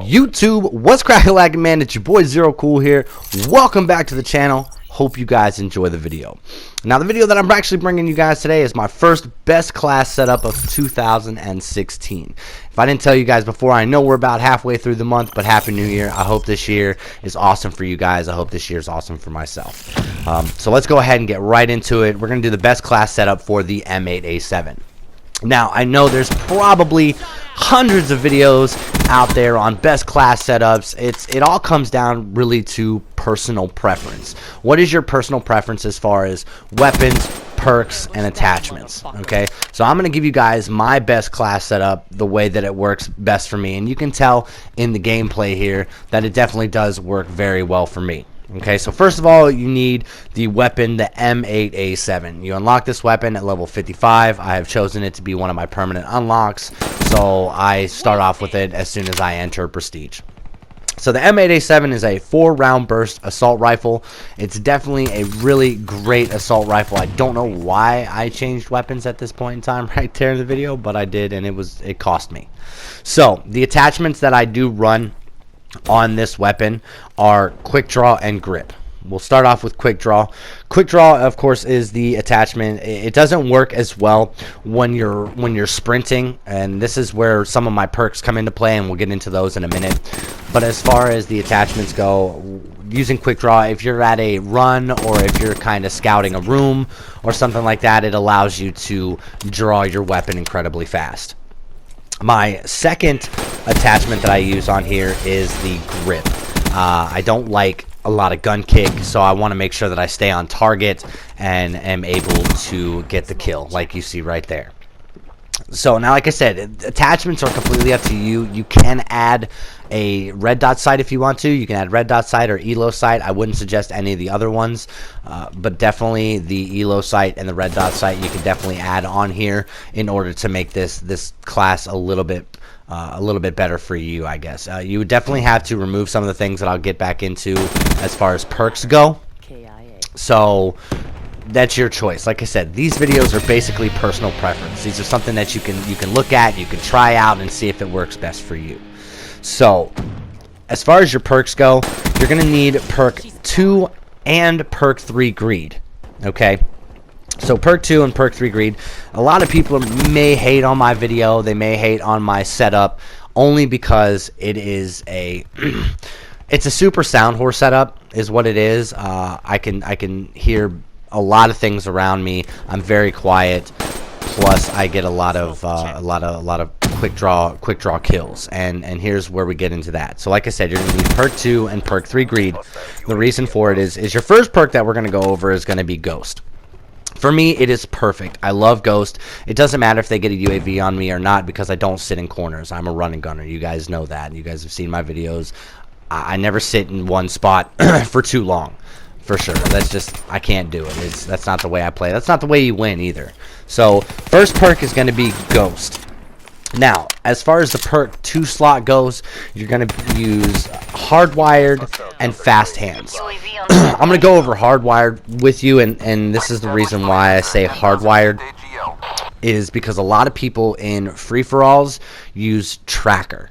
YouTube, what's crackin' man? It's your boy Zero Cool here. Welcome back to the channel. Hope you guys enjoy the video. Now, the video that I'm actually bringing you guys today is my first best class setup of 2016. If I didn't tell you guys before, I know we're about halfway through the month, but Happy New Year. I hope this year is awesome for you guys. I hope this year is awesome for myself. So let's go ahead and get right into it. We're going to do the best class setup for the M8A7. Now, I know there's probably hundreds of videos out there on best class setups. It all comes down really to personal preference. What is your personal preference as far as weapons, perks, and attachments? Okay, so I'm going to give you guys my best class setup, the way that it works best for me, and you can tell in the gameplay here that it definitely does work very well for me. Okay, so first of all, you need the weapon, the M8A7. You unlock this weapon at level 55. I have chosen it to be one of my permanent unlocks, so I start off with it as soon as I enter Prestige. So the M8A7 is a 4-round burst assault rifle. It's definitely a really great assault rifle. I don't know why I changed weapons at this point in time right there in the video, but I did, and it cost me. So the attachments that I do run on this weapon are quick draw and grip. We'll start off with quick draw. Quick draw, of course, is the attachment. It doesn't work as well when you're sprinting, and this is where some of my perks come into play, and we'll get into those in a minute. But as far as the attachments go, using quick draw, if you're at a run or if you're kind of scouting a room or something like that, it allows you to draw your weapon incredibly fast. My second attachment that I use on here is the grip. I don't like a lot of gun kick, so I want to make sure that I stay on target and am able to get the kill, like you see right there. So now, like I said, attachments are completely up to you. You can add a red dot sight if you want to. You can add red dot sight or elo sight. I wouldn't suggest any of the other ones, but definitely the elo sight and the red dot sight you can definitely add on here in order to make this class a little bit better for you, I guess. You would definitely have to remove some of the things that I'll get back into as far as perks go. So that's your choice. Like I said, these videos are basically personal preference. These are something that you can look at, you can try out, and see if it works best for you. So as far as your perks go, you're going to need perk 2 and perk 3 greed. Okay, so perk 2 and perk 3 greed. A lot of people may hate on my video, they may hate on my setup, only because it is a it's a super sound horse setup is what it is. I can hear a lot of things around me. I'm very quiet. Plus, I get a lot of quick draw kills, and here's where we get into that. So, like I said, you're gonna need perk 2 and perk 3 greed. The reason for it is your first perk that we're gonna go over is gonna be Ghost. For me, it is perfect. I love Ghost. It doesn't matter if they get a UAV on me or not, because I don't sit in corners. I'm a running gunner. You guys know that. You guys have seen my videos. I never sit in one spot for too long. For sure. That's just, I can't do it. That's not the way I play. That's not the way you win either. So, first perk is going to be Ghost. Now, as far as the perk 2 slot goes, you're going to use Hardwired and Fast Hands. I'm going to go over Hardwired with you, and this is the reason why I say Hardwired, is because a lot of people in free-for-alls use Tracker.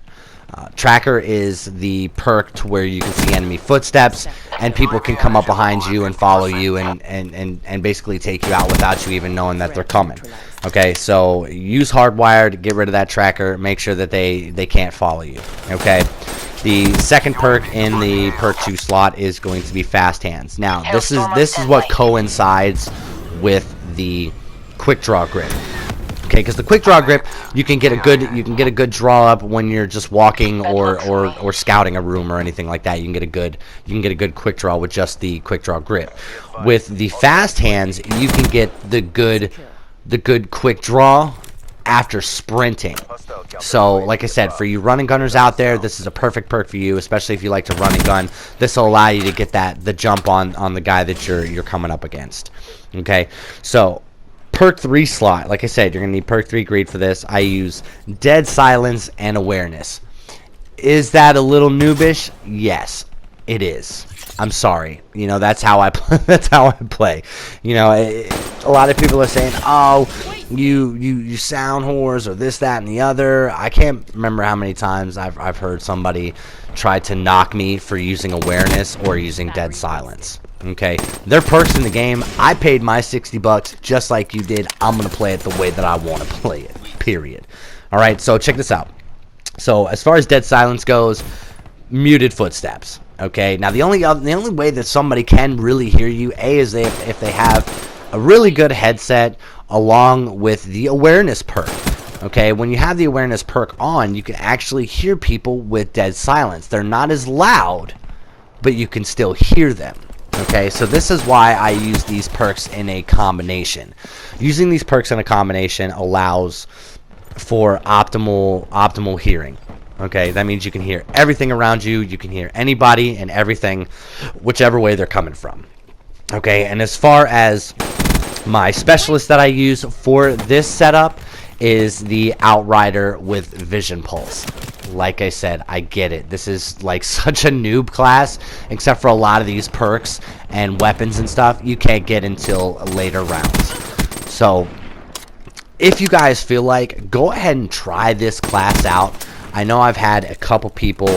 Tracker is the perk to where you can see enemy footsteps, and people can come up behind you and follow you and basically take you out without you even knowing that they're coming. Okay, so use Hardwired to get rid of that tracker. Make sure that they can't follow you. Okay, the second perk in the perk 2 slot is going to be Fast Hands. Now, this is what coincides with the quick draw grip. Okay, because the quick draw grip, you can get a good draw up when you're just walking or scouting a room or anything like that. You can get a good quick draw with just the quick draw grip. With the Fast Hands, you can get the good quick draw after sprinting. So, like I said, for you running gunners out there, this is a perfect perk for you, especially if you like to run and gun. This will allow you to get the jump on the guy that you're coming up against. Okay, so perk 3 slot, like I said, you're gonna need perk 3 greed for this. I use Dead Silence and Awareness. Is that a little noobish? Yes. it is. I'm sorry. You know, that's how I play. That's how I play. You know, a lot of people are saying, "Oh, you sound whores," or this, that, and the other. I can't remember how many times I've heard somebody try to knock me for using awareness or using dead silence. Okay, they're perks in the game. I paid my $60 just like you did. I'm gonna play it the way that I want to play it. Period. All right. So check this out. So as far as dead silence goes, muted footsteps. Okay, now the only way that somebody can really hear you, is if they have a really good headset along with the awareness perk. Okay, when you have the awareness perk on, you can actually hear people with dead silence. They're not as loud, but you can still hear them. Okay, so this is why I use these perks in a combination. Using these perks in a combination allows for optimal hearing. Okay, that means you can hear everything around you. You can hear anybody and everything, whichever way they're coming from. Okay, and as far as my specialist that I use for this setup is the Outrider with Vision Pulse. Like I said, I get it. This is like such a noob class, except for a lot of these perks and weapons and stuff you can't get until later rounds. So if you guys feel like, go ahead and try this class out. I know I've had a couple people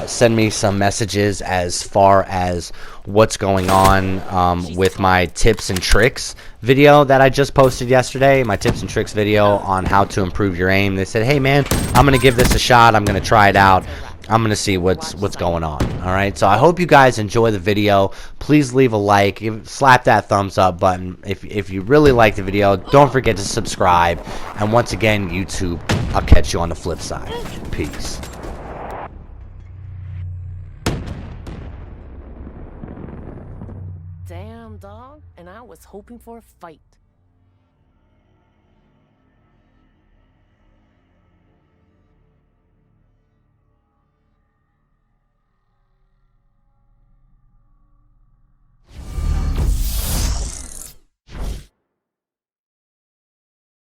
send me some messages as far as what's going on with my tips and tricks video that I just posted yesterday, my tips and tricks video on how to improve your aim. They said, hey man, I'm going to give this a shot. I'm going to try it out. I'm going to see what's going on. All right, so I hope you guys enjoy the video. Please leave a like, slap that thumbs up button if you really like the video. Don't forget to subscribe, and once again, YouTube, I'll catch you on the flip side. Peace. Damn, dog, and I was hoping for a fight.